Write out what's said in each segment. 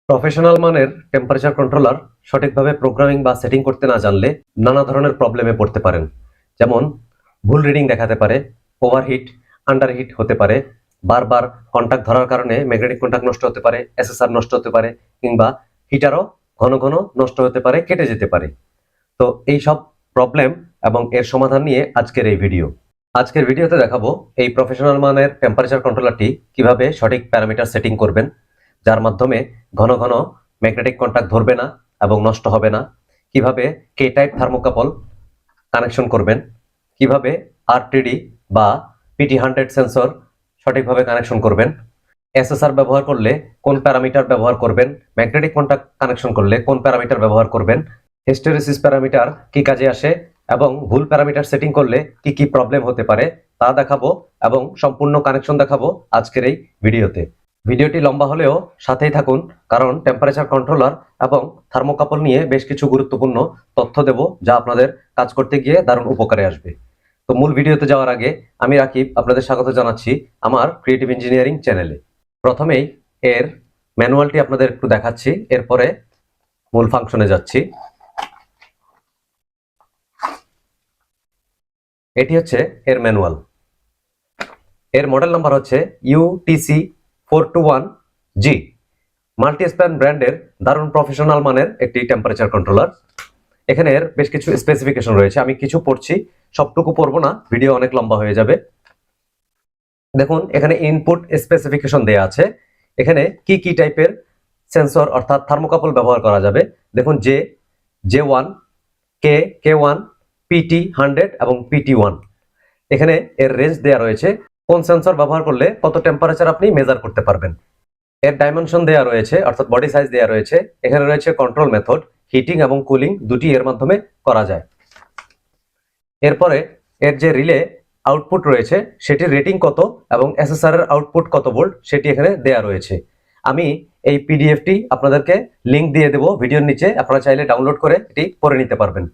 Professional মানের temperature controller সঠিকভাবে programming বা সেটিং করতে না জানলে নানা ধরনের প্রবলেমে পড়তে পারেন। যেমন ভুল রিডিং দেখাতে পারে, ওভারহিট, আন্ডারহিট হতে পারে, বারবার কন্টাক্ট ধরার কারণে ম্যাগনেটিক কন্টাক্ট নষ্ট হতে পারে, এসএসআর নষ্ট হতে পারে, কিংবা হিটারও ঘন ঘন নষ্ট হতে পারে, কেটে যেতে পারে। তো এই সব প্রবলেম এবং এর সমাধান নিয়ে আজকের এই ভিডিও। আজকের ভিডিওতে দেখাবো এই প্রফেশনাল মানের টেম্পারেচার কন্ট্রোলারটি কিভাবে সঠিক প্যারামিটার সেটিং করবেন, যার মাধ্যমে ঘন ঘন ম্যাগনেটিক কন্টাক্ট ধরবে না এবং নষ্ট হবে না। কিভাবে কে টাইপ থার্মোকাপল কানেকশন করবেন, কিভাবে আরটিডি বা পিটি100 সেন্সর সঠিকভাবে কানেকশন করবেন, এসএসআর ব্যবহার করলে কোন প্যারামিটার ব্যবহার করবেন, ম্যাগনেটিক কন্টাক্ট কানেকশন করলে কোন প্যারামিটার ব্যবহার করবেন, হিস্টেরেসিস প্যারামিটার কি কাজে আসে এবং ভুল প্যারামিটার সেটিং করলে কি কি প্রবলেম হতে পারে তা দেখাবো এবং সম্পূর্ণ কানেকশন দেখাবো আজকের এই ভিডিওতে। ভিডিওটি লম্বা হলেও সাথেই থাকুন, কারণ টেম্পারেচার কন্ট্রোলার এবং থার্মোকাপল নিয়ে বেশ কিছু গুরুত্বপূর্ণ তথ্য দেব, যা আপনাদের কাজ করতে গিয়ে দারুণ উপকারে আসবে। তো মূল ভিডিওতে যাওয়ার আগে আমি রাকিব আপনাদের স্বাগত জানাচ্ছি আমার ক্রিয়েটিভ ইঞ্জিনিয়ারিং চ্যানেলে। প্রথমেই এর ম্যানুয়ালটি আপনাদের একটু দেখাচ্ছি, এরপরে মূল ফাংশনে যাচ্ছি। এটি হচ্ছে এর ম্যানুয়াল। এর মডেল নাম্বার হচ্ছে UTC421G। মাল্টিস্প্যান ব্র্যান্ডের দারুণ প্রফেশনাল মানের একটি টেম্পারেচার কন্ট্রোলার। এখানে এর বেশ কিছু স্পেসিফিকেশন রয়েছে, আমি কিছু পড়ছি, সবটুকু পড়বো না, ভিডিও অনেক লম্বা হয়ে যাবে। দেখুন এখানে ইনপুট স্পেসিফিকেশন দেয়া আছে, এখানে কি কি টাইপের সেন্সর অর্থাৎ থার্মোকাপল ব্যবহার করা যাবে। দেখুন J1, K1, PT100 এবং PT1। এখানে এর রেঞ্জ দেয়া রয়েছে, কোন সেন্সর ব্যবহার করলে কত টেম্পারেচার আপনি মেজার করতে পারবেন। এর ডাইমেনশন দেয়া রয়েছে অর্থাৎ বডি সাইজ দেয়া রয়েছে। এখানে রয়েছে কন্ট্রোল মেথড, হিটিং এবং কুলিং দুটি এর মাধ্যমে করা যায়। এরপরে এর যে রিলে আউটপুট রয়েছে সেটির রেটিং কত এবং এসএসআর এর আউটপুট কত ভোল্ট সেটি এখানে দেয়া রয়েছে। আমি এই পিডিএফটি আপনাদেরকে লিংক দিয়ে দেব ভিডিওর নিচে, আপনারা চাইলে ডাউনলোড করে এটি পড়ে নিতে পারবেন।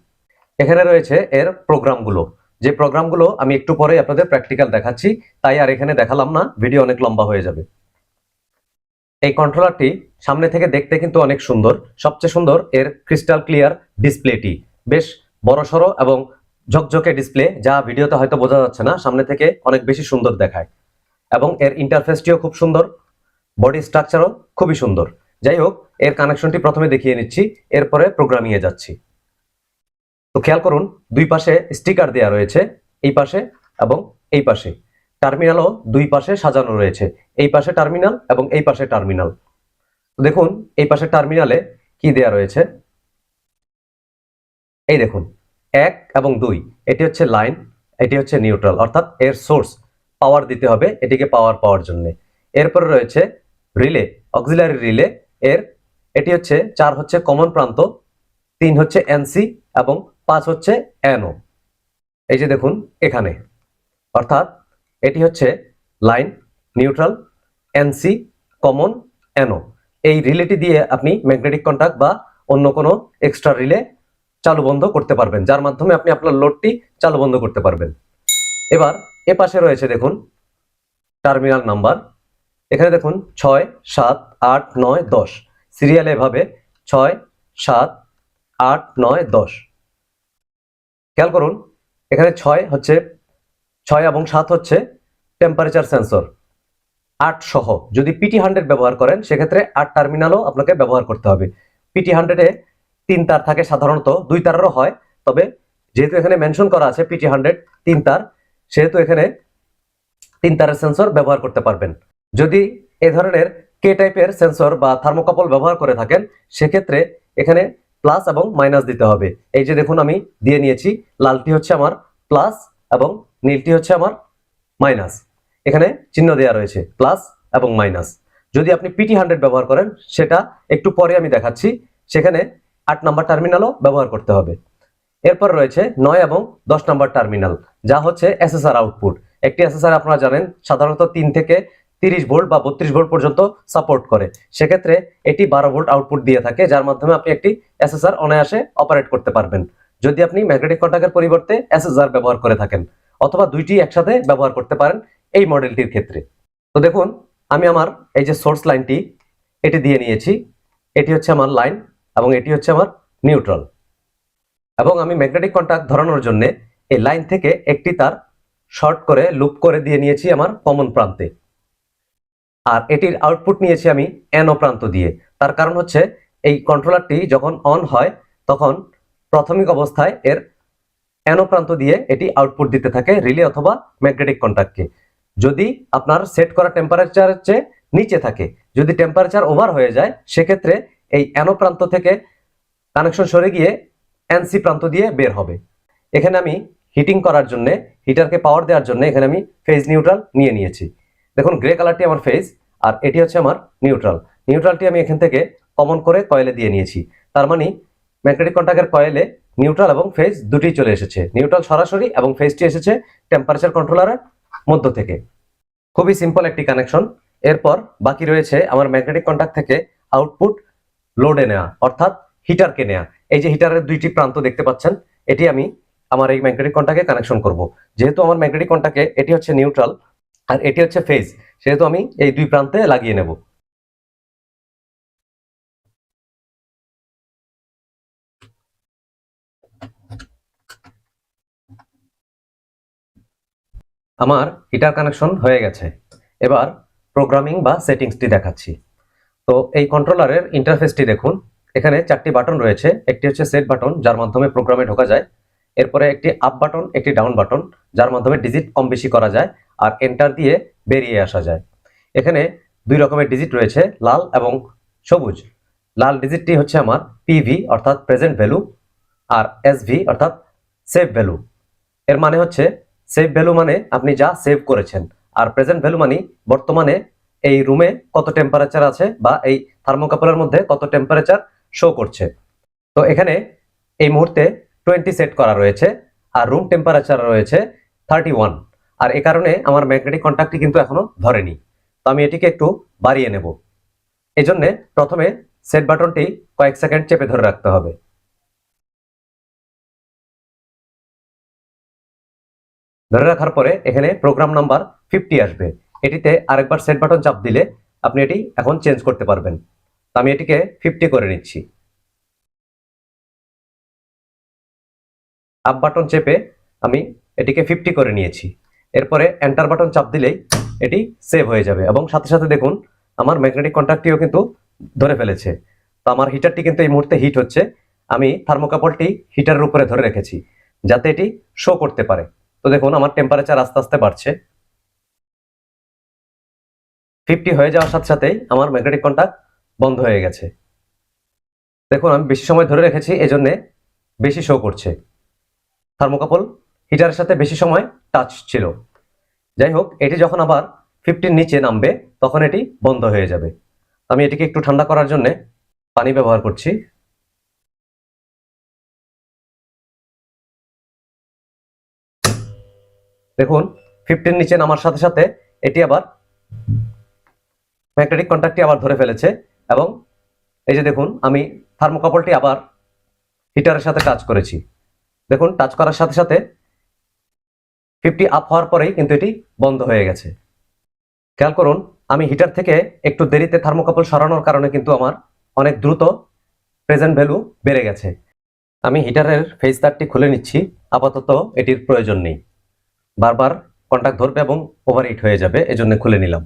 এখানে রয়েছে এর প্রোগ্রামগুলো, যে প্রোগ্রামগুলো আমি একটু পরে আপনাদের প্র্যাকটিক্যাল দেখাচ্ছি, তাই আর এখানে দেখালাম না, ভিডিও অনেক লম্বা হয়ে যাবে। এই কন্ট্রোলারটি সামনে থেকে দেখতে কিন্তু অনেক সুন্দর, সবচেয়ে সুন্দর এর ক্রিস্টাল ক্লিয়ার ডিসপ্লেটি, বেশ বড়সড় এবং ঝকঝকে ডিসপ্লে, যা ভিডিওতে হয়তো বোঝা যাচ্ছে না, সামনে থেকে অনেক বেশি সুন্দর দেখায়। এবং এর ইন্টারফেসটিও খুব সুন্দর, বডি স্ট্রাকচারও খুবই সুন্দর। যাই হোক, এর কানেকশনটি প্রথমে দেখিয়ে নিচ্ছি, এরপরে প্রোগ্রামিং এ যাচ্ছি। তো খেয়াল করুন, দুই পাশে স্টিকার দেওয়া রয়েছে, এই পাশে এবং এই পাশে। টার্মিনালও দুই পাশে সাজানো রয়েছে, এই পাশে টার্মিনাল এবং এই পাশে টার্মিনাল। দেখুন এই পাশে টার্মিনালে কি দেয়া রয়েছে, এই দেখুন 1 এবং 2, এটি হচ্ছে লাইন, এটি হচ্ছে নিউট্রাল, অর্থাৎ এর সোর্স পাওয়ার দিতে হবে এটিকে পাওয়ার পাওয়ার জন্য। এরপরে রয়েছে রিলে, অক্সিলারি রিলে, এটি হচ্ছে 4 হচ্ছে কমন প্রান্ত, 3 হচ্ছে এনসি এবং 5 হচ্ছে এনও। এই যে দেখুন এখানে, অর্থাৎ এটি হচ্ছে line, neutral, NC, common, NO. এই রিলেটি দিয়ে আপনি ম্যাগনেটিক কন্টাক্ট বা অন্য কোনো এক্সট্রা রিলে চালু বন্ধ করতে পারবেন, যার মাধ্যমে আপনি আপনার লোডটি চালু বন্ধ করতে পারবেন। এবার এ পাশে রয়েছে দেখুন টার্মিনাল নাম্বার, এখানে দেখুন 6, 7, 8, 9, 10 সিরিয়ালে এভাবে 6, 7, 8, 9, 10। খেয়াল করুন এখানে 6 এবং 7 হচ্ছে টেম্পারেচার সেন্সর, 8 সহ। যদি PT100 ব্যবহার করেন সেক্ষেত্রে 8 টার্মিনালও আপনাকে ব্যবহার করতে হবে। PT100 এ 3 তার থাকে, সাধারণত 2 তারেরও হয়, তবে যেহেতু এখানে মেনশন করা আছে PT100 3 তার, সেহেতু এখানে 3 তারের সেন্সর ব্যবহার করতে পারবেন। যদি এ ধরনের কে টাইপের সেন্সর বা থার্মোকাপল ব্যবহার করে থাকেন সেক্ষেত্রে এখানে প্লাস এবং মাইনাস দিতে হবে। এই যে দেখুন আমি দিয়ে নিয়েছি, লালটি হচ্ছে আমার প্লাস এবং নীলটি হচ্ছে আমার মাইনাস। এখানে চিহ্ন দেওয়া রয়েছে প্লাস এবং মাইনাস। যদি আপনি PT100 ব্যবহার করেন, সেটা একটু পরে আমি দেখাচ্ছি, সেখানে 8 নাম্বার টার্মিনালও ব্যবহার করতে হবে। এরপর রয়েছে 9 এবং 10 নাম্বার টার্মিনাল, যা হচ্ছে এসএসআর আউটপুট। একটি এসএসআর আপনারা জানেন সাধারণত 3 থেকে 30 ভোল্ট বা 32 ভোল্ট পর্যন্ত সাপোর্ট করে, সেক্ষেত্রে এটি 12 ভোল্ট আউটপুট দিয়ে থাকে, যার মাধ্যমে আপনি একটি এসএসআর অনায়াসে অপারেট করতে পারবেন যদি আপনি ম্যাগনেটিক কন্টাক্টের পরিবর্তে এসএসআর ব্যবহার করে থাকেন, অথবা দুইটি একসাথে ব্যবহার করতে পারেন এই মডেলটির ক্ষেত্রে। তো দেখুন আমি আমার এই যে সোর্স লাইনটি এটি দিয়ে নিয়েছি, এটি হচ্ছে আমার লাইন এবং এটি হচ্ছে আমার নিউট্রাল। এবং আমি ম্যাগনেটিক কন্টাক্ট ধরানোর জন্য এই লাইন থেকে একটি তার শর্ট করে লুপ করে দিয়ে নিয়েছি আমার কমন প্রান্তে, আর এটির আউটপুট নিয়েছি আমি NO প্রান্ত দিয়ে। তার কারণ হচ্ছে এই কন্ট্রোলারটি যখন অন হয় তখন প্রাথমিক অবস্থায় এর NO প্রান্ত দিয়ে এটি আউটপুট দিতে থাকে রিলে অথবা ম্যাগনেটিক কন্টাক্টকে। যদি আপনার সেট করা টেম্পারেচারের চেয়ে নিচে থাকে, যদি টেম্পারেচার ওভার হয়ে যায়, সেক্ষেত্রে এই NO প্রান্ত থেকে কানেকশন সরে গিয়ে NC প্রান্ত দিয়ে বের হবে। এখানে আমি হিটিং করার জন্য, হিটারকে পাওয়ার দেওয়ার জন্য এখানে আমি ফেজ নিউট্রাল নিয়ে নিয়েছি। দেখুন গ্রে কালারটি আমার ফেজ আর এটি হচ্ছে আমার নিউট্রাল। নিউট্রালটি আমি এখান থেকে কমন করে কয়েলে দিয়ে নিয়েছি। তার মানে ম্যাগনেটিক কন্টাক্টের কয়েলে নিউট্রাল এবং ফেজ দুটোই চলে এসেছে। নিউট্রাল সরাসরি এবং ফেজটি এসেছে টেম্পারেচার কন্ট্রোলারের মধ্য থেকে। খুবই সিম্পল একটি কানেকশন। এরপর বাকি রয়েছে আমার ম্যাগনেটিক কন্টাক্ট থেকে আউটপুট লোডে নেওয়া, অর্থাৎ হিটারকে নেওয়া। এই যে হিটারের দুইটি প্রান্ত দেখতে পাচ্ছেন, এটি আমি আমার এই ম্যাগনেটিক কন্টাক্টে কানেকশন করব। যেহেতু আমার ম্যাগনেটিক কন্টাক্টে এটি হচ্ছে নিউট্রাল আর এটি হচ্ছে ফেজ, সেহেতু আমি এই দুই প্রান্তে লাগিয়ে নেব। আমার হিটার কানেকশন হয়ে গেছে। এবার প্রোগ্রামিং বা সেটিংসটি দেখাচ্ছি। তো এই কন্ট্রোলারের ইন্টারফেসটি দেখুন। এখানে 4টি বাটন রয়েছে। একটি হচ্ছে সেট বাটন, যার মাধ্যমে প্রোগ্রামে ঢোকা যায়। এরপরে একটি আপ বাটন, একটি ডাউন বাটন, যার মাধ্যমে ডিজিট কম বেশি করা যায় আর এন্টার দিয়ে বেরিয়ে আসা যায়। এখানে দুই রকমের ডিজিট রয়েছে, লাল এবং সবুজ। লাল ডিজিটটি হচ্ছে আমার পিভি অর্থাৎ প্রেজেন্ট ভ্যালু, আর এসভি অর্থাৎ সেভ ভ্যালু। এর মানে হচ্ছে সেভ ভ্যালু মানে আপনি যা সেভ করেছেন, আর প্রেজেন্ট ভ্যালু মানে বর্তমানে এই রুমে কত টেম্পারেচার আছে বা এই থার্মোকাপলের মধ্যে কত টেম্পারেচার শো করছে। তো এখানে এই মুহূর্তে 20 সেট করা রয়েছে আর রুম টেম্পারেচার রয়েছে 31। আর এই কারণে আমার ম্যাগনেটিক কন্টাক্টটি কিন্তু এখনো ধরেনি। তো আমি এটিকে একটু বাড়িয়ে নেব। এই জন্য প্রথমে সেট বাটনটি কয়েক সেকেন্ড চেপে ধরে রাখতে হবে। ধরে রাখার পরে এখানে প্রোগ্রাম নাম্বার 50 আসবে। এটিতে আরেকবার সেট বাটন চাপ দিলে আপনি এটি এখন চেঞ্জ করতে পারবেন। তো আমি এটিকে 50 করে নিচ্ছি। আপ বাটন চেপে আমি এটিকে 50 করে নিয়েছি। এরপরে এন্টার বাটন চাপ দিলেই এটি সেভ হয়ে যাবে এবং সাথে সাথে দেখুন আমার ম্যাগনেটিক কন্টাক্টটিও কিন্তু ধরে ফেলেছে। তো আমার হিটারটি কিন্তু এই মুহূর্তে হিট হচ্ছে। আমি থার্মোকাপলটি হিটারের উপরে ধরে রেখেছি যাতে এটি শো করতে পারে। তো দেখুন আমার টেম্পারেচার আস্তে আস্তে বাড়ছে। 50 হয়ে যাওয়ার সাথে সাথেই আমার ম্যাগনেটিক কন্টাক্ট বন্ধ হয়ে গেছে। দেখুন আমি বেশি সময় ধরে রেখেছি, এজন্য বেশি শো করছে। থার্মোকাপল হিটারের সাথে বেশি সময় টাচ ছিল। যাই হোক, এটি যখন আবার 50 নিচে নামবে তখন এটি বন্ধ হয়ে যাবে। আমি এটিকে একটু ঠান্ডা করার জন্য পানি ব্যবহার করছি। দেখুন 50 নিচে নামার সাথে সাথে এটি আবার ম্যাগনেটিক কন্টাক্টটি আবার ধরে ফেলেছে এবং এই যে দেখুন আমি থার্মোকাপলটি আবার হিটারের সাথে টাচ করেছি। দেখুন টাচ করার সাথে সাথে 50 আপ হওয়ার পরেই কিন্তু এটি বন্ধ হয়ে গেছে। খেয়াল করুন আমি হিটার থেকে একটু দেরিতে থার্মোকাপল সরানোর কারণে কিন্তু আমার অনেক দ্রুত প্রেজেন্ট ভ্যালু বেড়ে গেছে। আমি হিটারের ফেজ তারটি খুলে নিচ্ছি। আপাতত এটির প্রয়োজন নেই, বারবার কন্টাক্ট ধরবে এবং ওভারহিট হয়ে যাবে, এজন্য খুলে নিলাম।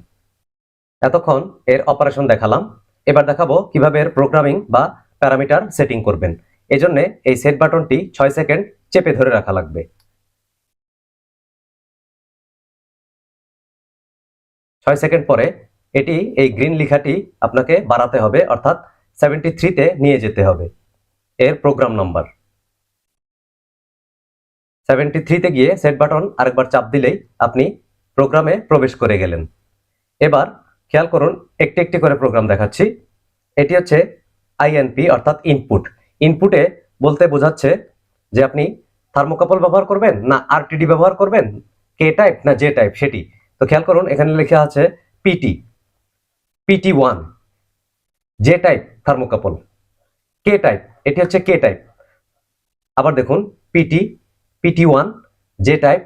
এতক্ষণ এর অপারেশন দেখালাম। এবার দেখাবো কিভাবে এর প্রোগ্রামিং বা প্যারামিটার সেটিং করবেন। এজন্য এই সেট বাটনটি 6 সেকেন্ড চেপে ধরে রাখা লাগবে। 6 সেকেন্ড পরে এটি এই গ্রিন লেখাটি আপনাকে বাড়াতে হবে, অর্থাৎ 73 তে নিয়ে যেতে হবে। এর প্রোগ্রাম নাম্বার 73 তে গিয়ে সেট বাটন আরেকবার চাপ দিলেই আপনি প্রোগ্রামে প্রবেশ করে গেলেন। এবার খেয়াল করুন একটি একটি করে প্রোগ্রাম দেখাচ্ছি। এটি হচ্ছে আইএনপি অর্থাৎ ইনপুট। ইনপুটে বলতে বোঝাচ্ছে যে আপনি থার্মোকাপল ব্যবহার করবেন না আরটিডি ব্যবহার করবেন, কে টাইপ না জে টাইপ সেটি। তো খেয়াল করুন এখানে লেখা আছে PT, PT1, J type thermocouple, K type এটি হচ্ছে কে টাইপ। আবার দেখুন PT, PT1, J type,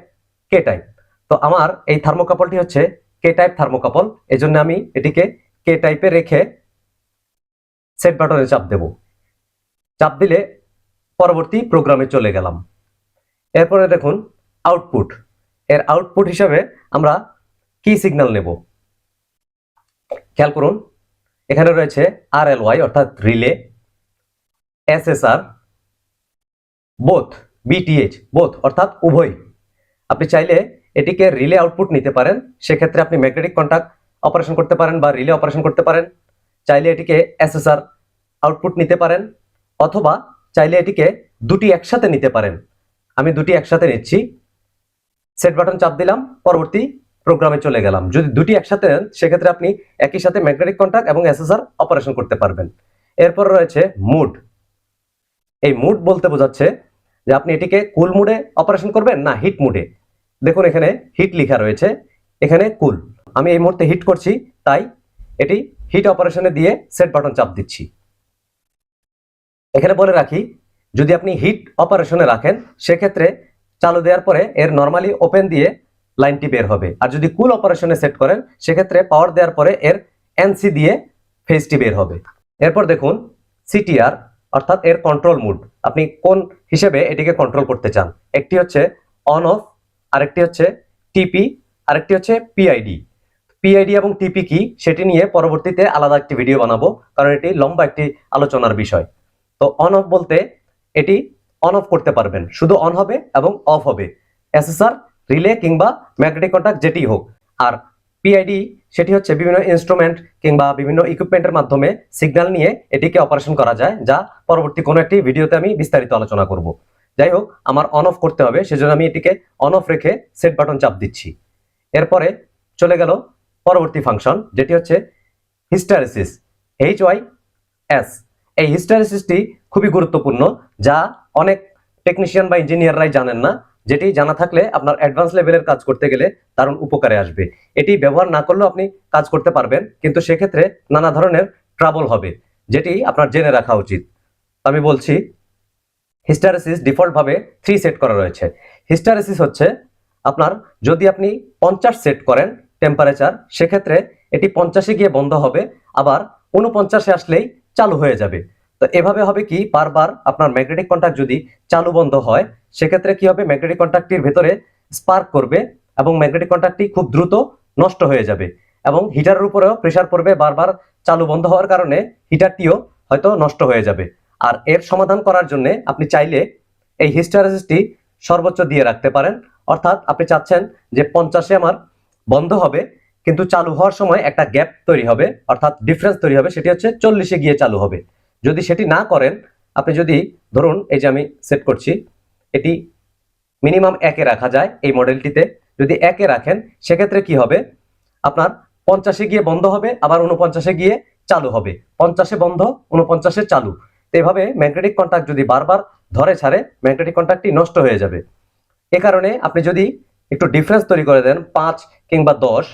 K type. তো আমার এই থার্মোকাপলটি হচ্ছে কে টাইপ থার্মোকাপল, এজন্য আমি এটিকে কে টাইপে রেখে সেট বাটনে চাপ দেব। চাপ দিলে পরবর্তী প্রোগ্রামে চলে গেলাম। এরপরে দেখুন আউটপুট, এর আউটপুট হিসাবে আমরা কি সিগন্যাল নেব খেয়াল করুন। এখানে রয়েছে RLY অর্থাৎ relay, SSR, both, BTH both অর্থাৎ উভয়। আপনি চাইলে এটিকে রিলে আউটপুট নিতে পারেন, সেক্ষেত্রে আপনি ম্যাগনেটিক কন্টাক্ট অপারেশন করতে পারেন বা রিলে অপারেশন করতে পারেন। চাইলে এটিকে SSR আউটপুট নিতে পারেন, অথবা চাইলে এটিকে দুটি একসাথে নিতে পারেন। আমি দুটি একসাথে নিচ্ছি। সেট বাটন চাপ দিলাম, পরবর্তী প্রোগ্রামে চলে গেলাম। যদি দুটি একসাথে নেন সেক্ষেত্রে আপনি একই সাথে ম্যাগনেটিক কন্টাক্ট এবং SSR অপারেশন করতে পারবেন। এরপর রয়েছে মুড। এই মুড বলতে বোঝাচ্ছে যে আপনি এটিকে কুল মুডে অপারেশন করবেন না হিট মুডে। দেখুন এখানে হিট লেখা রয়েছে, এখানে কুল। আমি এই মুহূর্তে হিট করছি, তাই এটি হিট অপারেশনে দিয়ে সেট বাটন চাপ দিচ্ছি। এখানে বলে রাখি, যদি আপনি হিট অপারেশনে রাখেন সেক্ষেত্রে চালু দেওয়ার পরে এর নরমালি ওপেন দিয়ে লাইনটি বের হবে, আর যদি কুল অপারেশনে সেট করেন সেক্ষেত্রে পাওয়ার দেওয়ার পরে এর এনসি দিয়ে ফেজটি বের হবে। এরপর দেখুন CTR অর্থাৎ এর কন্ট্রোল মুড, আপনি কোন হিসেবে এটিকে কন্ট্রোল করতে চান। একটি হচ্ছে অন অফ, আরেকটি হচ্ছে টিপি, আরেকটি হচ্ছে পিআইডি। পিআইডি এবং টিপি কি সেটি নিয়ে পরবর্তীতে আলাদা একটি ভিডিও বানাবো, কারণ এটি লম্বা একটি আলোচনার বিষয়। তো অন অফ বলতে এটি অন অফ করতে পারবেন, শুধু অন হবে এবং অফ হবে, SSR, রিলে কিংবা ম্যাগনেটিক কন্টাক্ট যেটি হোক। আর পিআইডি সেটি হচ্ছে বিভিন্ন ইনস্ট্রুমেন্ট কিংবা বিভিন্ন ইকুইপমেন্টের মাধ্যমে সিগন্যাল নিয়ে এটিকে অপারেশন করা যায়, যা পরবর্তী কোনো একটি ভিডিওতে আমি বিস্তারিত আলোচনা করব। যাই হোক, আমার অন অফ করতে হবে, সেজন্য আমি এটিকে অন অফ রেখে সেট বাটন চাপ দিচ্ছি। এরপরে চলে গেল পরবর্তী ফাংশন, যেটি হচ্ছে হিস্টারেসিস, HYS। এই হিস্টারেসিসটি খুবই গুরুত্বপূর্ণ, যা অনেক টেকনিশিয়ান বা ইঞ্জিনিয়াররাই জানেন না, যেটি জানা থাকলে আপনার অ্যাডভান্স লেভেলের কাজ করতে গেলে দারুণ উপকারে আসবে। এটি ব্যবহার না করলেও আপনি কাজ করতে পারবেন, কিন্তু সেক্ষেত্রে নানা ধরনের ট্রাবল হবে, যেটি আপনার জেনে রাখা উচিত। আমি বলছি, হিস্টারেসিস ডিফল্ট ভাবে 3 সেট করা রয়েছে। হিস্টারেসিস হচ্ছে আপনার যদি আপনি 50 সেট করেন টেম্পারেচার, সেক্ষেত্রে এটি 50-এ গিয়ে বন্ধ হবে, আবার 49-এ আসলেই চালু হয়ে যাবে। তো এভাবে হবে কি, বারবার আপনার ম্যাগনেটিক কন্টাক্ট যদি চালু বন্ধ হয় সেক্ষেত্রে কি হবে, ম্যাগনেটিক কন্টাক্টটির ভেতরে স্পার্ক করবে এবং ম্যাগনেটিক কন্টাক্টটি খুব দ্রুত নষ্ট হয়ে যাবে, এবং হিটারের উপরেও প্রেসার পড়বে, বারবার চালু বন্ধ হওয়ার কারণে হিটারটিও হয়তো নষ্ট হয়ে যাবে। আর এর সমাধান করার জন্য আপনি চাইলে এই হিস্টারেসিসটি সর্বোচ্চ দিয়ে রাখতে পারেন, অর্থাৎ আপনি চাচ্ছেন যে 50-এ আমার বন্ধ হবে, কিন্তু চালু হওয়ার সময় একটা গ্যাপ তৈরি হবে, অর্থাৎ ডিফারেন্স তৈরি হবে, সেটি হচ্ছে 40-এ গিয়ে চালু হবে। যদি সেটি না করেন, আপনি যদি ধরুন এই যে আমি সেট করছি, এটি মিনিমাম 1-এ রাখা যায় এই মডেলটিতে, যদি 1-এ রাখেন সেক্ষেত্রে কি হবে, আপনার 50-এ গিয়ে বন্ধ হবে, আবার 49-এ গিয়ে চালু হবে, 50-এ বন্ধ, 49-এ চালু। তো এভাবে ম্যাগনেটিক কন্টাক্ট যদি বারবার ধরে ছাড়ে ম্যাগনেটিক কন্টাক্টটি নষ্ট হয়ে যাবে। এ কারণে আপনি যদি একটু ডিফারেন্স তৈরি করে দেন 5 কিংবা 10,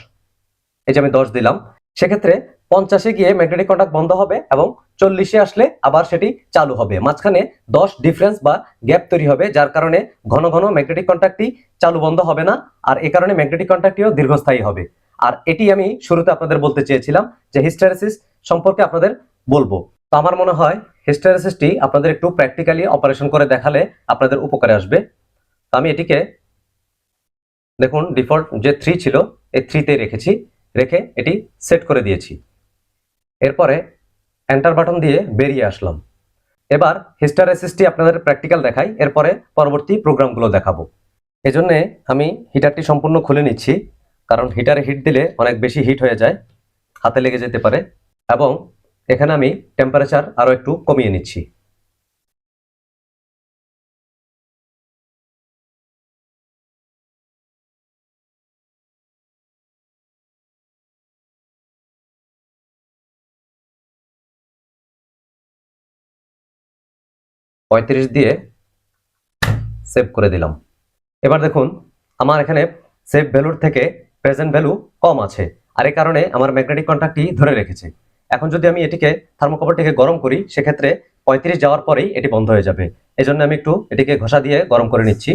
এই যে আমি 10 দিলাম, সেক্ষেত্রে 50-এ গিয়ে ম্যাগনেটিক কন্টাক্ট বন্ধ হবে এবং 40-এ আসলে আবার সেটি চালু হবে। মাঝখানে 10 ডিফারেন্স বা গ্যাপ তৈরি হবে, যার কারণে ঘন ঘন ম্যাগনেটিক কন্টাক্টটি চালু বন্ধ হবে না, আর এই কারণে ম্যাগনেটিক কন্টাক্টটিও দীর্ঘস্থায়ী হবে। আর এটি আমি শুরুতে আপনাদের বলতে চেয়েছিলাম যে হিস্টারেসিস সম্পর্কে আপনাদের বলবো। তো আমার মনে হয় হিস্টারেসিসটি আপনাদের একটু প্র্যাকটিক্যালি অপারেশন করে দেখালে আপনাদের উপকারে আসবে। তো আমি এটিকে দেখুন ডিফল্ট যে 3 ছিল এই 3-তে রেখেছি, রেখে এটি সেট করে দিয়েছি। এরপরে এন্টার বাটন দিয়ে বেরিয়ে আসলাম। এবার হিস্টারেসিসটি আপনাদের প্র্যাকটিক্যাল দেখাই, এরপরে পরবর্তী প্রোগ্রামগুলো দেখাবো। এজন্য আমি হিটারটি সম্পূর্ণ খুলে নিচ্ছি, কারণ হিটারে হিট দিলে অনেক বেশি হিট হয়ে যায়, হাতে লেগে যেতে পারে। এবং এখানে আমি টেম্পারেচার আরো একটু কমিয়ে নিচ্ছি। পঁয়ত্রিশ দিয়ে সেভ করে দিলাম। এবার দেখুন আমার এখানে সেভ ভ্যালুর থেকে প্রেজেন্ট ভ্যালু কম আছে, আর এই কারণে আমার ম্যাগনেটিক কন্টাক্টটি ধরে রেখেছে। এখন যদি আমি এটিকে থার্মোকপলটিকে গরম করি সেক্ষেত্রে 35 যাওয়ার পরেই এটি বন্ধ হয়ে যাবে। এজন্য আমি একটু এটিকে ঘষা দিয়ে গরম করে নিচ্ছি।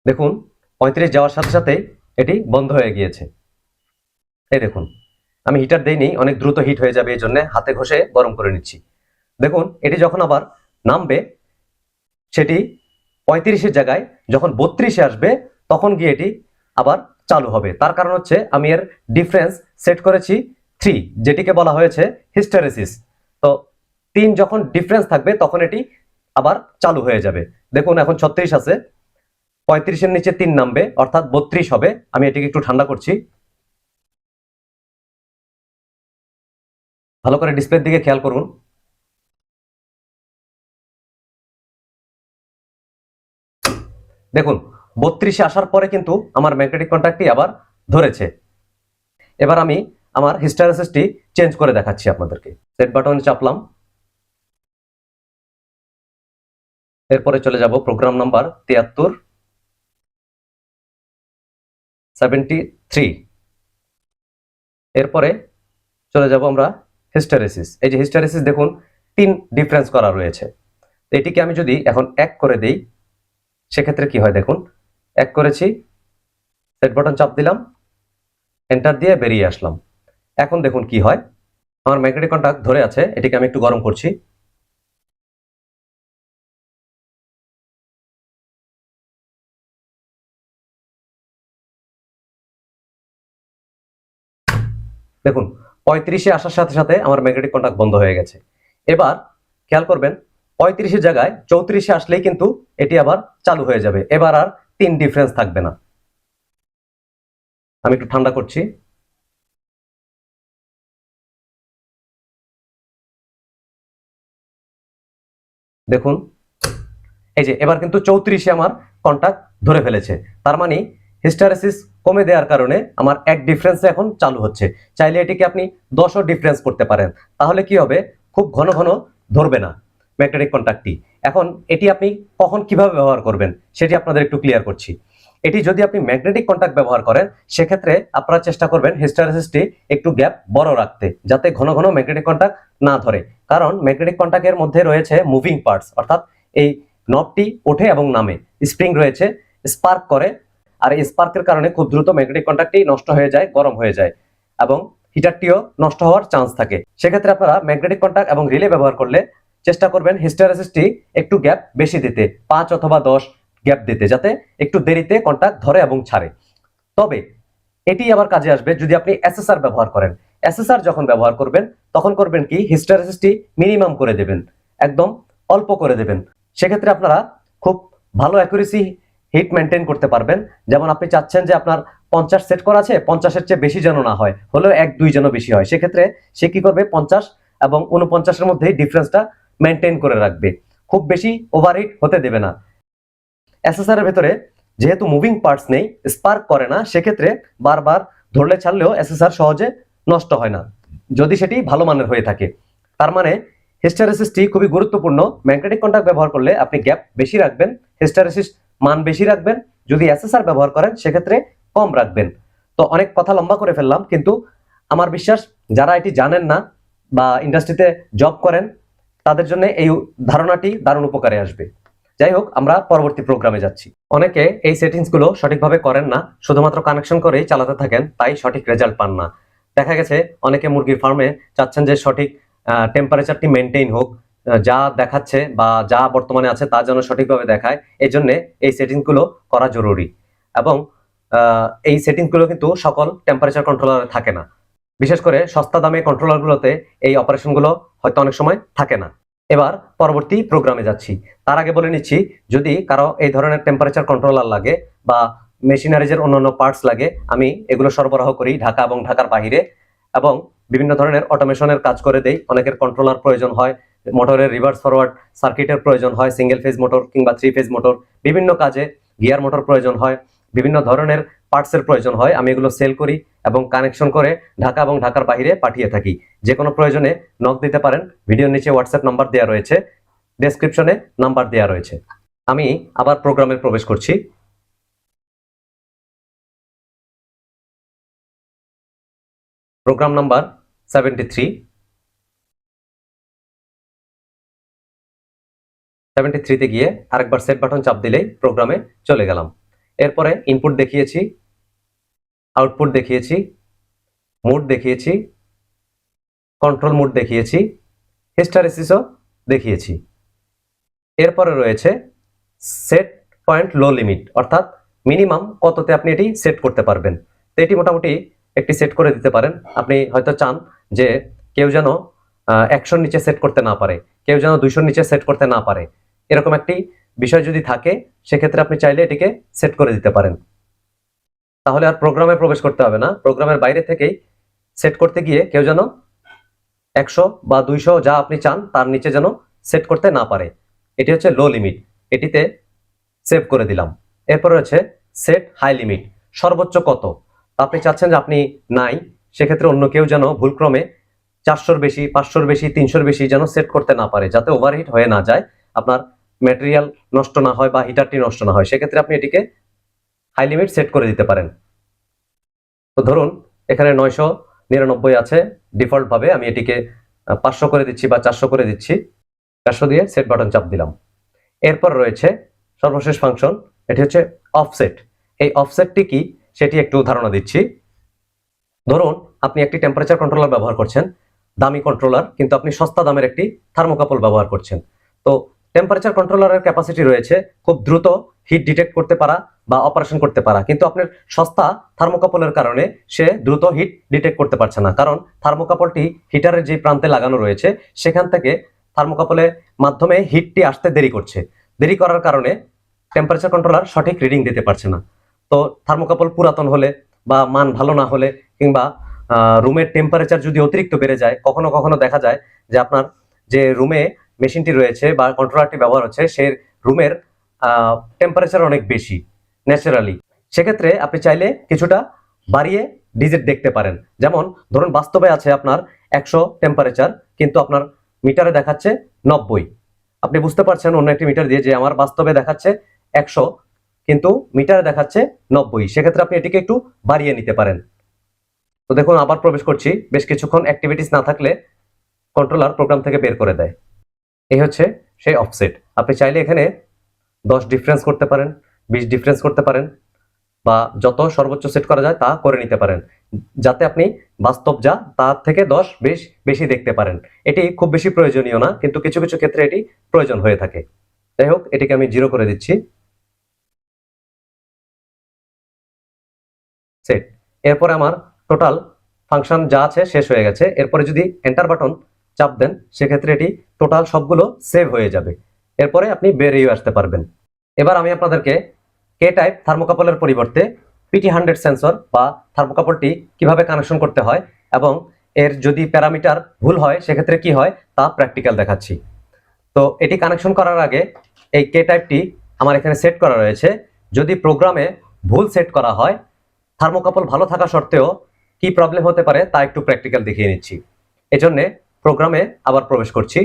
দেখুন 35 যাওয়ার সাথে সাথে এটি বন্ধ হয়ে গিয়েছে। এই দেখুন, আমি হিটার দেইনি, অনেক দ্রুত হিট হয়ে যাবে এই জন্য হাতে ঘষে গরম করে নিচ্ছি। দেখুন এটি যখন আবার নামবে, সেটি 35-এর জায়গায় যখন 32-এ আসবে তখন গিয়ে এটি আবার চালু হবে। তার কারণ হচ্ছে আমি এর ডিফারেন্স সেট করেছি 3, যেটিকে বলা হয়েছে হিস্টেরেসিস। তো 3 যখন ডিফারেন্স থাকবে তখন এটি আবার চালু হয়ে যাবে। দেখুন এখন 36 আছে, 35-এর নিচে 3 নামবে অর্থাৎ 32 হবে। আমি এটিকে একটু ঠান্ডা করছি। ভালো করে ডিসপ্লের দিকে খেয়াল করুন। দেখুন 32-এ আসার পরে কিন্তু আমার ম্যাগনেটিক কন্ট্যাক্টটি আবার ধরেছে। এবার আমি আমার হিস্টেরেসিসটি চেঞ্জ করে দেখাচ্ছি আপনাদেরকে। সেট বাটনে চাপলাম, এরপরে চলে যাব প্রোগ্রাম নাম্বার 73 এরপরে চলে যাব আমরা হিস্টেরেসিস। এই যে হিস্টেরেসিস দেখুন 3 ডিফারেন্স করা রয়েছে। তো এটিকে আমি যদি এখন 1 করে দেই সেক্ষেত্রে কি হয় দেখুন, 1 করেছি, সেট বাটন চাপ দিলাম, এন্টার দিয়ে বেরিয়ে আসলাম। এখন দেখুন কি হয়, আমার ম্যাগনেটিক কন্ট্যাক্ট ধরে আছে, এটিকে আমি একটু গরম করছি। দেখুন 35-এ আসার সাথে সাথে আমার ম্যাগনেটিক কন্ট্যাক্ট বন্ধ হয়ে গেছে। এবার খেয়াল করবেন 35-এর জায়গায় 34-এ আসলেই কিন্তু এটি আবার চালু হয়ে যাবে। এবার আর 3 ডিফারেন্স থাকবে না। আমি একটু ঠান্ডা করছি। দেখুন এই যে এবার কিন্তু 34-এ আমার কন্ট্যাক্ট ধরে ফেলেছে। তার মানে হিস্টেরেসিস কমে দেওয়ার কারণে আমার 1 ডিফারেন্সে এখন চালু হচ্ছে। চাইলে এটিকে আপনি 10ও ডিফারেন্স করতে পারেন, তাহলে কি হবে, খুব ঘন ঘন ধরবে না ম্যাগনেটিক কন্ট্যাক্টটি। এখন এটি আপনি কখন কিভাবে ব্যবহার করবেন সেটি আপনাদের একটু ক্লিয়ার করছি। এটি যদি আপনি ম্যাগনেটিক কন্ট্যাক্ট ব্যবহার করেন সেক্ষেত্রে আপনারা চেষ্টা করবেন হিস্টেরেসিসটি একটু গ্যাপ বড় রাখতে, যাতে ঘন ঘন ম্যাগনেটিক কন্ট্যাক্ট না ধরে। কারণ ম্যাগনেটিক কন্ট্যাক্টের মধ্যে রয়েছে মুভিং পার্টস, অর্থাৎ এই নবটি ওঠে এবং নামে, স্প্রিং রয়েছে, স্পার্ক করে, আর এই স্পার্কের কারণে খুব দ্রুত ম্যাগনেটিক কন্ট্যাক্টটি নষ্ট হয়ে যায়, গরম হয়ে যায় এবং হিটারটিও নষ্ট হওয়ার চান্স থাকে। সেক্ষেত্রে আপনারা ম্যাগনেটিক কন্ট্যাক্ট এবং রিলে ব্যবহার করলে চেষ্টা করবেন হিস্টেরেসিসটি একটু গ্যাপ বেশি দিতে, 5 অথবা 10 গ্যাপ দিতে, যাতে একটু দেরিতে কন্ট্যাক্ট ধরে এবং ছাড়ে। তবে এটি আবার কাজে আসবে যদি আপনি এসএসআর ব্যবহার করেন। এসএসআর যখন ব্যবহার করবেন তখন করবেন কি, হিস্টেরেসিসটি মিনিমাম করে দেবেন, একদম অল্প করে দেবেন। সেক্ষেত্রে আপনারা খুব ভালো অ্যাকুরেসি হিট মেনটেন করতে পারবেন। যেমন আপনি চাচ্ছেন যে আপনার 50 সেট করা আছে, 50-এর চেয়ে বেশি যেন না হয়, হলেও 1-2 যেন বেশি হয়। সেক্ষেত্রে সে কি করবে, 50 এবং 49-এর মধ্যে ডিফারেন্সটা মেনটেন করে রাখবে, খুব বেশি ওভারহিট হতে দেবে না। এসএসআর এর ভেতরে যেহেতু মুভিং পার্টস নেই, স্পার্ক করে না, সেক্ষেত্রে বারবার ধরলে ছাড়লেও এসএসআর সহজে নষ্ট হয় না, যদি সেটি ভালো মানের হয়ে থাকে। তার মানে হিস্টেরেসিসটি খুবই গুরুত্বপূর্ণ। ম্যাগনেটিক কন্ট্যাক্ট ব্যবহার করলে আপনি গ্যাপ বেশি রাখবেন, হিস্টেরেসিস মান বেশি রাখবেন। যদি এসএসআর ব্যবহার করেন সেক্ষেত্রে কম রাখবেন। তো অনেক কথা লম্বা করে ফেললাম, কিন্তু আমার বিশ্বাস যারা এটি জানেন না বা ইন্ডাস্ট্রিতে জব করেন তাদের জন্য এই ধারণাটি দারুণ উপকারে আসবে। যাই হোক, আমরা পরবর্তী প্রোগ্রামে যাচ্ছি। অনেকে এই সেটিংস গুলো সঠিকভাবে করেন না, শুধুমাত্র কানেকশন করেই চালাতে থাকেন, তাই সঠিক রেজাল্ট পান না। দেখা গেছে অনেকে মুরগির ফার্মে চাচ্ছেন যে সঠিক টেম্পারেচারটি মেনটেইন হোক, যা দেখাচ্ছে বা যা বর্তমানে আছে তা যেন সঠিকভাবে দেখায়, এই জন্য এই সেটিংস গুলো করা জরুরি। এবং এই সেটিংস গুলো কিন্তু সকল টেম্পারেচার কন্ট্রোলারে থাকে না, বিশেষ করে সস্তা দামে কন্ট্রোলার গুলোতে এই অপারেশন গুলো হয়তো অনেক সময় থাকে না। এবার পরবর্তী প্রোগ্রামে যাচ্ছি। তার আগে বলে নিচ্ছি, যদি কারো এই ধরনের টেম্পারেচার কন্ট্রোলার লাগে বা মেশিনারিজের অন্যান্য পার্টস লাগে, আমি এগুলো সরবরাহ করি ঢাকা এবং ঢাকার বাইরে, এবং বিভিন্ন ধরনের অটোমেশনের কাজ করে দেই। অনেকের কন্ট্রোলার প্রয়োজন হয়, মোটরের রিভার্স ফরওয়ার্ড সার্কিটের প্রয়োজন হয়, সিঙ্গেল ফেজ মোটর কিংবা 3 ফেজ মোটর, বিভিন্ন কাজে গিয়ার মোটর প্রয়োজন হয়, বিভিন্ন ধরনের পার্টসের প্রয়োজন হয়। আমি এগুলো সেল করি এবং কানেকশন করে ঢাকা এবং ঢাকার বাইরে পাঠিয়ে থাকি। যে কোনো প্রয়োজনে নক দিতে পারেন। ভিডিওর নিচে হোয়াটসঅ্যাপ নাম্বার দেওয়া রয়েছে, ডেসক্রিপশনে নাম্বার দেওয়া রয়েছে। আমি আবার প্রোগ্রামে প্রবেশ করছি। প্রোগ্রাম নাম্বার 73 গিয়ে আরেকবার সেট বাটন চাপ দিলেই প্রোগ্রামে চলে গেলাম। এরপরে ইনপুট দেখিয়েছি, আউটপুট দেখিয়েছি, মুড দেখিয়েছি, কন্ট্রোল মুড দেখিয়েছি, হিস্টারেসিসও দেখিয়েছি। এরপরে রয়েছে সেট পয়েন্ট লো লিমিট, অর্থাৎ মিনিমাম কততে আপনি এটি সেট করতে পারবেন। তো এটি মোটামুটি একটি সেট করে দিতে পারেন। আপনি হয়তো চান যে কেউ যেন 100-র নিচে সেট করতে না পারে, কেউ যেন 200-র নিচে সেট করতে না পারে, এরকম একটি বিষয় যদি থাকে সেক্ষেত্রে আপনি চাইলে এটিকে সেট করে দিতে পারেন। তাহলে আর প্রোগ্রামে প্রবেশ করতে হবে না, প্রোগ্রামের বাইরে থেকেই সেট করতে গিয়ে কেউ যেন 100 বা 200 যা আপনি চান তার নিচে যেন সেট করতে না পারে। এটি হচ্ছে লো লিমিট, এটিতে সেভ করে দিলাম। এরপর রয়েছে সেট হাই লিমিট, সর্বোচ্চ কত আপনি চাচ্ছেন যে আপনি নাই, সেক্ষেত্রে অন্য কেউ যেন ভুলক্রমে 400-র বেশি, 500-র বেশি, 300-র বেশি যেন সেট করতে না পারে, যাতে ওভারহিট হয়ে না যায়, আপনার ম্যাটেরিয়াল নষ্ট না হয় বা হিটারটি নষ্ট না হয়, সেক্ষেত্রে আপনি এটিকে হাই লিমিট সেট করে দিতে পারেন। তো ধরুন এখানে 999 আছে ডিফল্ট ভাবে, আমি এটিকে 500 করে দিচ্ছি বা 400 করে দিচ্ছি। 400 দিয়ে সেট বাটন চাপ দিলাম। এরপর রয়েছে সর্বশেষ ফাংশন, এটি হচ্ছে অফসেট। এই অফসেটটি কি সেটি একটু ধারণা দিচ্ছি। ধরুন আপনি একটি টেম্পারেচার কন্ট্রোলার ব্যবহার করছেন, দামি কন্ট্রোলার, কিন্তু আপনি সস্তা দামের একটি থার্মোকাপল ব্যবহার করছেন। তো টেম্পারেচার কন্ট্রোলারের ক্যাপাসিটি রয়েছে খুব দ্রুত হিট ডিটেক্ট করতে পারা বা অপারেশন করতে পারা, কিন্তু আপনার সস্তা থার্মোকাপলের কারণে সে দ্রুত হিট ডিটেক্ট করতে পারছে না, কারণ থার্মোকাপলটি হিটারের যে প্রান্তে লাগানো রয়েছে সেখান থেকে থার্মোকাপলের মাধ্যমে হিটটি আসতে দেরি করছে। দেরি করার কারণে টেম্পারেচার কন্ট্রোলার সঠিক রিডিং দিতে পারছে না। তো থার্মোকাপল পুরাতন হলে বা মান ভালো না হলে, কিংবা রুমের টেম্পারেচার যদি অতিরিক্ত বেড়ে যায়, কখনো কখনো দেখা যায় যে আপনার যে রুমে মেশিনটি রয়েছে বা কন্ট্রোলারটি ব্যবহার হচ্ছে সে রুমের টেম্পারেচার অনেক বেশি ন্যাচারালি, সেক্ষেত্রে আপনি চাইলে কিছুটা বাড়িয়ে ডিজিট দেখতে পারেন। যেমন ধরুন বাস্তবে আছে আপনার 100 টেম্পারেচার, কিন্তু আপনার মিটারে দেখাচ্ছে 90। আপনি বুঝতে পারছেন অন্য একটি মিটার দিয়ে যে আমার বাস্তবে দেখাচ্ছে 100 কিন্তু মিটারে দেখাচ্ছে 90, সেক্ষেত্রে আপনি এটিকে একটু বাড়িয়ে নিতে পারেন। তো দেখুন আবার প্রবেশ করছি, বেশ কিছুক্ষণ অ্যাক্টিভিটিস না থাকলে কন্ট্রোলার প্রোগ্রাম থেকে বের করে দেয়। এই হচ্ছে সেই অফসেট। আপনি চাইলে এখানে 10 ডিফারেন্স করতে পারেন, 20 ডিফারেন্স করতে পারেন, বা যত সর্বোচ্চ সেট করা যায় তা করে নিতে পারেন, যাতে আপনি বাস্তব যা তার থেকে 10 বেশি দেখতে পারেন। এটি খুব বেশি প্রয়োজনীয় না, কিন্তু কিছু কিছু ক্ষেত্রে এটি প্রয়োজন হয়ে থাকে। যাই হোক, এটিকে আমি 0 করে দিচ্ছি। সেট। এরপরে আমার টোটাল ফাংশন যা আছে শেষ হয়ে গেছে। এরপরে যদি এন্টার বাটন চাপ দেন সেক্ষেত্রে এটি টোটাল সবগুলো সেভ হয়ে যাবে। এরপরে আপনি বেরিয়ে আসতে পারবেন। এবার আমি আপনাদেরকে কে টাইপ থার্মোকাপলের পরিবর্তে PT100 সেন্সর বা থার্মোকাপলটি কিভাবে কানেকশন করতে হয় এবং এর যদি প্যারামিটার ভুল হয় সেক্ষেত্রে কি হয় তা প্র্যাকটিক্যাল দেখাচ্ছি। তো এটি কানেকশন করার আগে এই কে টাইপটি আমার এখানে সেট করা রয়েছে। যদি প্রোগ্রামে ভুল সেট করা হয়, থার্মোকাপল ভালো থাকা সত্ত্বেও কি প্রবলেম হতে পারে তা একটু প্র্যাকটিক্যাল দেখিয়ে নিচ্ছি। এজন্য প্রোগ্রামে আবার প্রবেশ করছি।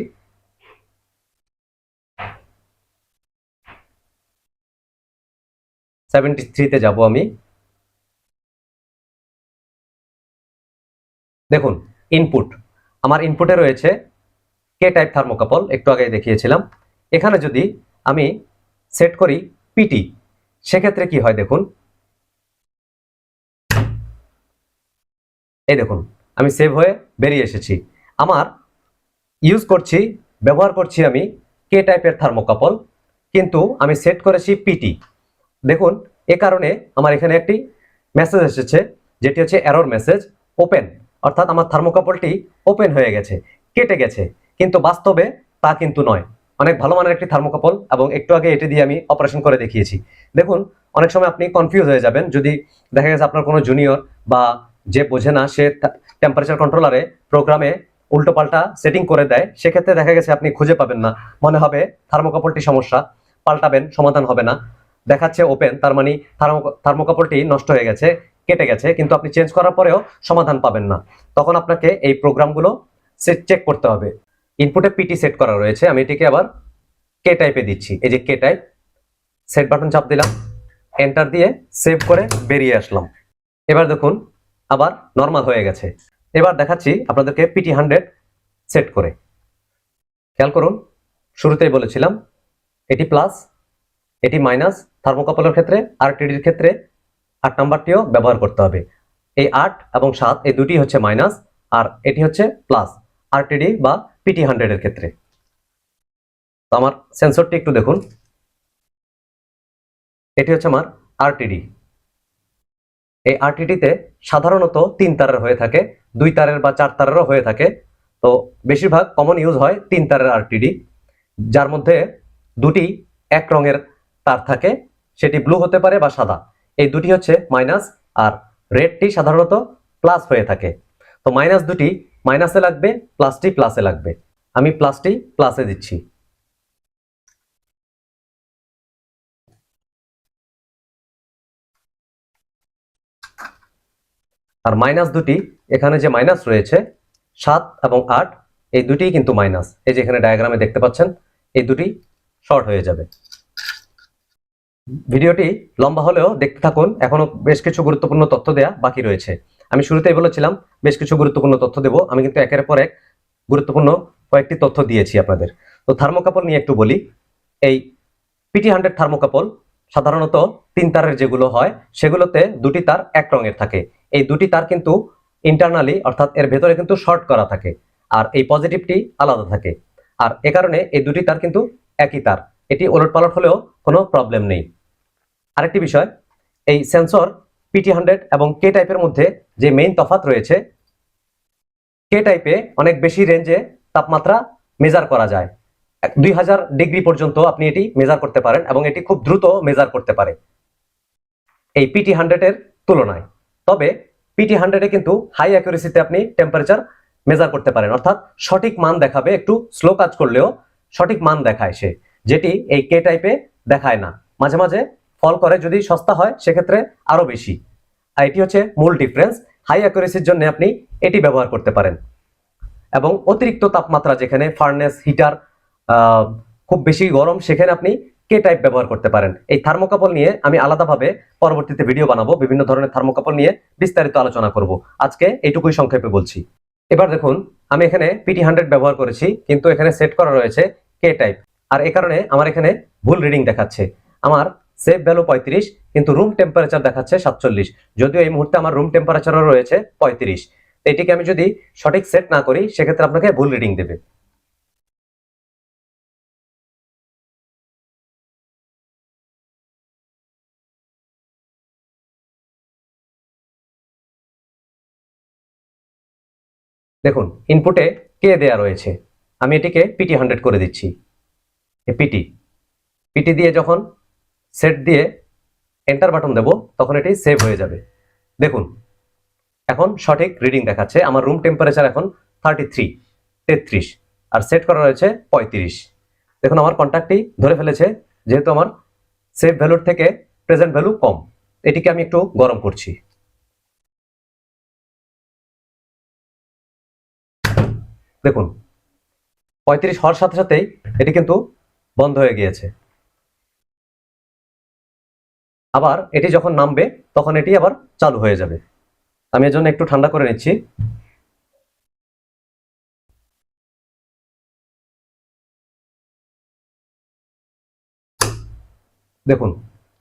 তে যাব আমি। দেখুন ইনপুট, আমার ইনপুটে রয়েছে কে টাইপ থার্মোকাপল, একটু আগে দেখিয়েছিলাম। এখানে যদি আমি সেট করি পিটি, সেক্ষেত্রে কি হয় দেখুন, এই দেখুন আমি সেভ হয়ে বেরিয়ে এসেছি। আমার ব্যবহার করছি আমি কে টাইপের থার্মোকাপল, কিন্তু আমি সেট করেছি পিটি। দেখুন এ কারণে আমার এখানে একটি মেসেজ এসেছে, যেটি হচ্ছে এরর মেসেজ ওপেন, অর্থাৎ আমার থার্মোকাপলটি ওপেন হয়ে গেছে, কেটে গেছে, কিন্তু বাস্তবে তা কিন্তু নয়। অনেক ভালো মানের একটি থার্মোকাপল এবং একটু আগে এটি দিয়ে আমি অপারেশন করে দেখিয়েছি। দেখুন অনেক সময় আপনি কনফিউজ হয়ে যাবেন যদি দেখা গেছে আপনার কোনো জুনিয়র বা যে বোঝে না সে টেম্পারেচার কন্ট্রোলারে প্রোগ্রামে উল্টোপাল্টা সেটিং করে দেয়, সেক্ষেত্রে দেখা গেছে আপনি খুঁজে পাবেন না, মনে হবে থার্মোকাপলটি সমস্যা, পাল্টাবেন সমাধান হবে না, দেখাচ্ছে ওপেন, তার মানে থার্মোকাপলটি নষ্ট হয়ে গেছে, কেটে গেছে, কিন্তু আপনি চেঞ্জ করার পরেও সমাধান পাবেন না। তখন আপনাকে এই প্রোগ্রামগুলো চেক করতে হবে। ইনপুটে পিটি সেট করা রয়েছে, আমি এটিকে আবার কে টাইপে দিচ্ছি। এই যে কে টাইপ, সেট বাটন চাপ দিলাম, এন্টার দিয়ে সেভ করে বেরিয়ে আসলাম। এবার দেখুন আবার নর্মাল হয়ে গেছে। এবার দেখাচ্ছি আপনাদেরকে PT100 সেট করে। খেয়াল করুন, শুরুতেই বলেছিলাম এটি প্লাস, এটি মাইনাস, থার্মোকাপলের ক্ষেত্রে, আরটিডির ক্ষেত্রে 8 নাম্বারটিও ব্যবহার করতে হবে। এই 8 এবং 7 এই দুটি হচ্ছে মাইনাস, আর এটি হচ্ছে প্লাস আরটিডি বা PT100 এর ক্ষেত্রে। তো আমার সেন্সরটি একটু দেখুন, এটি হচ্ছে আমার আরটিডি। এই আরটিডিতে সাধারণত 3 তারের হয়ে থাকে, 2 তারের বা 4 তারেরও হয়ে থাকে। তো বেশিরভাগ কমন ইউজ হয় 3 তারের আরটিডি, যার মধ্যে দুটি এক রঙের তার থাকে, সেটি ব্লু হতে পারে বা সাদা। এই দুটি হচ্ছে মাইনাস, আর রেডটি সাধারণত প্লাস হয়ে থাকে। তো মাইনাস দুটি মাইনাসে লাগবে, প্লাসটি প্লাসে লাগবে। আমি প্লাসটি প্লাসে দিচ্ছি। আর মাইনাস দুটি, এখানে যে মাইনাস রয়েছে 7 এবং 8, এই দুটি কিন্তু মাইনাস। এই যে এখানে ডায়াগ্রামে দেখতে পাচ্ছেন, এই দুটি শর্ট হয়ে যাবে। ভিডিওটি লম্বা হলেও দেখতে থাকুন, এখনো বেশ কিছু গুরুত্বপূর্ণ তথ্য দেয়া বাকি রয়েছে। আমি শুরুতেই বলেছিলাম বেশ কিছু গুরুত্বপূর্ণ তথ্য দেব, আমি কিন্তু একের পর এক গুরুত্বপূর্ণ কয়েকটি তথ্য দিয়েছি আপনাদের। তো থার্মোকাপল নিয়ে একটু বলি। এই PT100 থার্মোকাপল সাধারণত 3 তারের যেগুলো হয় সেগুলোতে দুটি তার এক রঙের থাকে। এই দুটি তার কিন্তু ইন্টারনালি, অর্থাৎ এর ভেতরে কিন্তু শর্ট করা থাকে, আর এই পজিটিভটি আলাদা থাকে। আর এ কারণে এই দুটি তার কিন্তু একই তার, এটি ওলটপালট হলেও কোনো প্রবলেম নেই। আরেকটি বিষয়, এই সেন্সর PT100 এবং কে টাইপের মধ্যে যে মেইন তফাৎ রয়েছে, কে টাইপে অনেক বেশি রেঞ্জে তাপমাত্রা মেজার করা যায়, 2000 ডিগ্রি পর্যন্ত আপনি এটি মেজার করতে পারেন এবং এটি খুব দ্রুত মেজার করতে পারে এই PT100 এর তুলনায়। তবে PT100 এ কিন্তু হাই অ্যাকুরেসিতে আপনি টেম্পারেচার মেজার করতে পারেন, অর্থাৎ সঠিক মান দেখাবে, একটু স্লো কাজ করলেও সঠিক মান দেখায় সে, যেটি এই কে টাইপে দেখায় না। মাঝে মাঝে ফল করে, যদি সস্তা হয় সেক্ষেত্রে আরো বেশি। আর এটি হচ্ছে মূল ডিফারেন্স। হাই অ্যাকুরেসির জন্য আপনি এটি ব্যবহার করতে পারেন, এবং অতিরিক্ত তাপমাত্রা যেখানে ফার্নেস হিটার খুব বেশি গরম, সেখানে আপনি কে টাইপ ব্যবহার করতে পারেন। এই থার্মোকাপল নিয়ে আমি আলাদাভাবে পরবর্তীতে ভিডিও বানাবো, বিভিন্ন ধরনের থার্মোকাপল নিয়ে বিস্তারিত আলোচনা করব। আজকে এইটুকুই সংক্ষেপে বলছি। এবার দেখুন, আমি এখানে PT100 ব্যবহার করেছি, কিন্তু এখানে সেট করা রয়েছে কে টাইপ, আর এই কারণে আমার এখানে ভুল রিডিং দেখাচ্ছে। আমার সেভ ভ্যালু 35, কিন্তু রুম টেম্পারেচার দেখাচ্ছে 47, যদিও এই মুহূর্তে আমার রুম টেম্পারেচারও রয়েছে 35। এটিকে আমি যদি সঠিক সেট না করি সেক্ষেত্রে আপনাকে ভুল রিডিং দেবে। দেখুন, ইনপুটে কে দেয়া রয়েছে, আমি এটিকে PT100 করে দিচ্ছি। পিটি পিটি দিয়ে যখন সেট দিয়ে এন্টার বাটন দেব, তখন এটি সেভ হয়ে যাবে। দেখুন, এখন সঠিক রিডিং দেখাচ্ছে। আমার রুম টেম্পারেচার এখন 33, আর সেট করা রয়েছে 35। দেখুন, আমার কন্ট্যাক্টটি ধরে ফেলেছে, যেহেতু আমার সেভ ভ্যালুর থেকে প্রেজেন্ট ভ্যালু কম। এটিকে আমি একটু গরম করছি। দেখুন, 35 হওয়ার সাথে সাথেই এটি কিন্তু বন্ধ হয়ে গিয়েছে। আবার এটি যখন নামবে তখন এটি আবার চালু হয়ে যাবে। আমি এর জন্য একটু ঠান্ডা করে নিচ্ছি। দেখুন,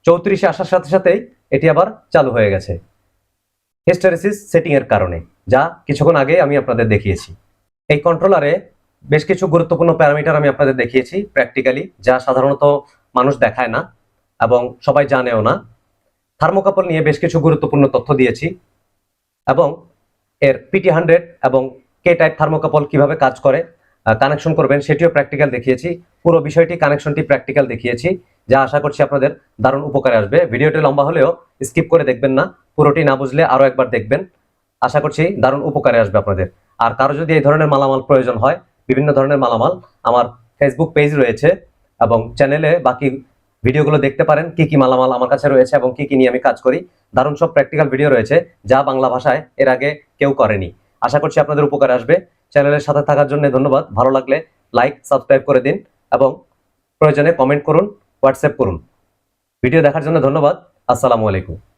34-এ আসার সাথে সাথেই এটি আবার চালু হয়ে গেছে হিস্টেরিসিস সেটিং এর কারণে, যা কিছুক্ষণ আগে আমি আপনাদের দেখিয়েছি। এই কন্ট্রোলারে বেশ কিছু গুরুত্বপূর্ণ প্যারামিটার আমি আপনাদের দেখিয়েছি প্র্যাকটিক্যালি, যা সাধারণত মানুষ দেখায় না এবং সবাই জানেও না। থার্মোকাপল নিয়ে বেশ কিছু গুরুত্বপূর্ণ তথ্য দিয়েছি, এবং এর PT100 এবং কে টাইপ থার্মোকাপল কিভাবে কাজ করে, কানেকশন করবেন সেটিও প্র্যাকটিক্যাল দেখিয়েছি। পুরো বিষয়টি কানেকশনটি প্র্যাকটিক্যাল দেখিয়েছি, যা আশা করছি আপনাদের দারুণ উপকারে আসবে। ভিডিওটি লম্বা হলেও স্কিপ করে দেখবেন না, পুরোটি না বুঝলে আরো একবার দেখবেন। আশা করছি দারুণ উপকারে আসবে আপনাদের। আর কারো যদি এই ধরনের মালামাল প্রয়োজন হয়, বিভিন্ন ধরনের মালামাল, আমার ফেসবুক পেজ রয়েছে এবং চ্যানেলে বাকি ভিডিওগুলো দেখতে পারেন, কি কি মালামাল আমার কাছে রয়েছে এবং কি কি নিয়ে আমি কাজ করি। দারুণ সব প্র্যাকটিক্যাল ভিডিও রয়েছে, যা বাংলা ভাষায় এর আগে কেউ করেনি। আশা করছি আপনাদের উপকারে আসবে। চ্যানেলের সাথে থাকার জন্য ধন্যবাদ। ভালো লাগলে লাইক, সাবস্ক্রাইব করে দিন এবং প্রয়োজনে কমেন্ট করুন, হোয়াটসঅ্যাপ করুন। ভিডিও দেখার জন্য ধন্যবাদ। আসসালামু আলাইকুম।